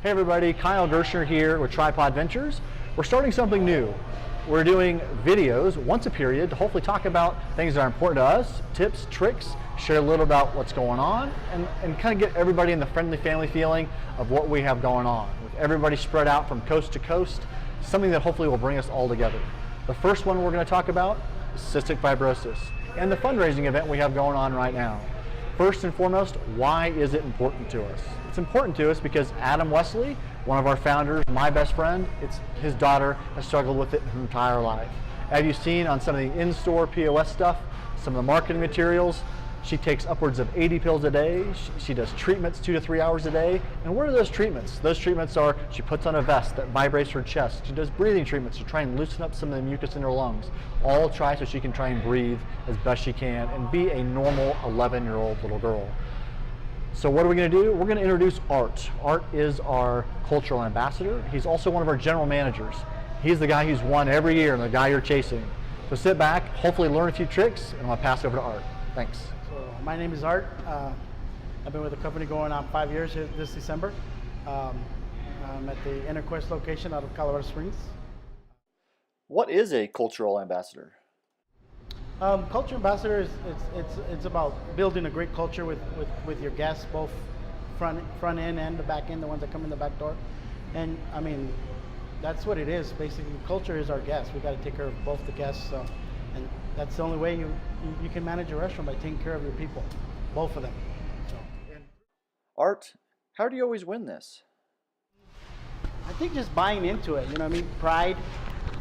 Hey everybody, Kyle Gershner here with Tripod Ventures. We're starting something new. We're doing videos once a period to hopefully talk about things that are important to us, tips, tricks, share a little about what's going on, and kind of get everybody in the friendly family feeling of what we have going on. With everybody spread out from coast to coast, something that hopefully will bring us all together. The first one we're going to talk about is cystic fibrosis and the fundraising event we have going on right now. First and foremost, why is it important to us? It's important to us because Adam Wesley, one of our founders, my best friend, his daughter has struggled with it her entire life. As you've seen on some of the in-store POS stuff, some of the marketing materials, she takes upwards of 80 pills a day. She does treatments 2 to 3 hours a day. And what are those treatments? Those treatments are, she puts on a vest that vibrates her chest. She does breathing treatments to try and loosen up some of the mucus in her lungs. All try so she can try and breathe as best she can and be a normal 11-year-old little girl. So what are we going to do? We're going to introduce Art. Art is our cultural ambassador. He's also one of our general managers. He's the guy who's won every year and the guy you're chasing. So sit back, hopefully learn a few tricks, and I'm going to pass it over to Art. Thanks. My name is Art. I've been with the company going on 5 years this December. I'm at the Interquest location out of Colorado Springs. What is a cultural ambassador? Culture ambassador is it's about building a great culture with your guests, both front end and the back end, the ones that come in the back door. And I mean, that's what it is. Basically, culture is our guests. We got to take care of both the guests. And that's the only way you can manage a restaurant, by taking care of your people, both of them. So. Art, how do you always win this? I think just buying into it, you know what I mean? Pride,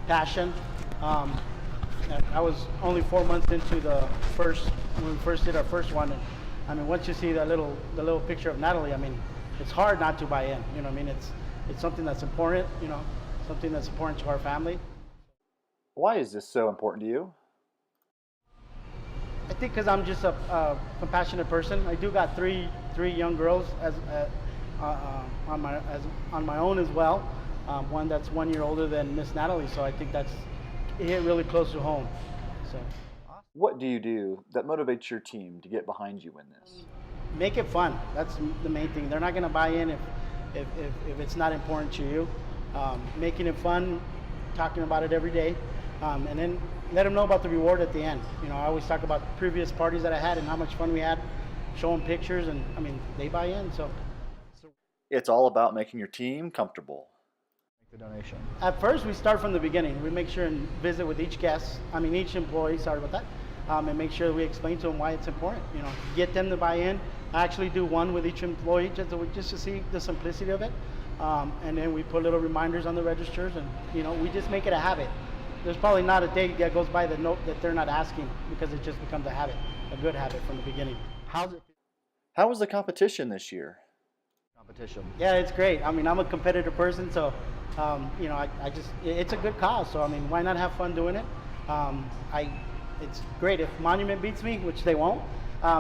passion. I was only 4 months into when we first did our first one. And I mean, once you see the little picture of Natalie, I mean, it's hard not to buy in. You know what I mean? It's something that's important, you know, something that's important to our family. Why is this so important to you? I think because I'm just a compassionate person. I do got three young girls on my own as well. One that's 1 year older than Miss Natalie, so I think it hit really close to home. So, what do you do that motivates your team to get behind you in this? Make it fun. That's the main thing. They're not going to buy in if it's not important to you. Making it fun, talking about it every day, and then let them know about the reward at the end. You know, I always talk about previous parties that I had and how much fun we had, show them pictures, and I mean, they buy in. So it's all about making your team comfortable. Make the donation. At first, we start from the beginning. We make sure and visit with each each employee, sorry about that, and make sure we explain to them why it's important. You know, get them to buy in. I actually do one with each employee just to see the simplicity of it. And then we put little reminders on the registers, and you know, we just make it a habit. There's probably not a day that goes by that they're not asking, because it just becomes a habit, a good habit from the beginning. How was the competition this year? Yeah, it's great. I mean, I'm a competitive person, so you know, it's a good cause. So I mean, why not have fun doing it? It's great. If Monument beats me, which they won't,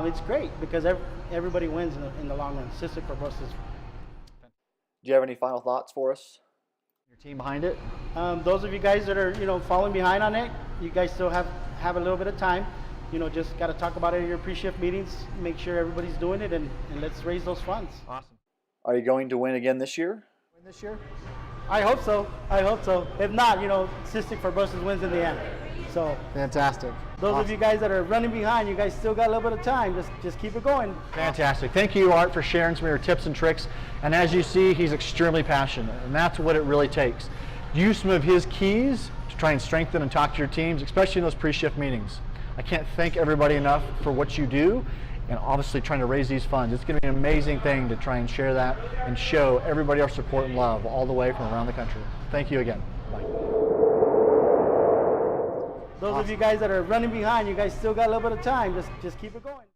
it's great because everybody wins in the long run. Cystic fibrosis. Do you have any final thoughts for us? Your team behind it? Those of you guys that are, you know, falling behind on it, you guys still have a little bit of time. You know, just got to talk about it at your pre-shift meetings, make sure everybody's doing it, and let's raise those funds. Awesome. Are you going to win again this year? I hope so. If not, you know, cystic fibrosis wins in the end. So fantastic. Those of you guys that are running behind, you guys still got a little bit of time. Just keep it going. Fantastic. Thank you, Art, for sharing some of your tips and tricks. And as you see, he's extremely passionate, and that's what it really takes. Use some of his keys to try and strengthen and talk to your teams, especially in those pre-shift meetings. I can't thank everybody enough for what you do, and obviously trying to raise these funds. It's going to be an amazing thing to try and share that and show everybody our support and love all the way from around the country. Thank you again. Bye. Those of you guys that are running behind, you guys still got a little bit of time. Just keep it going.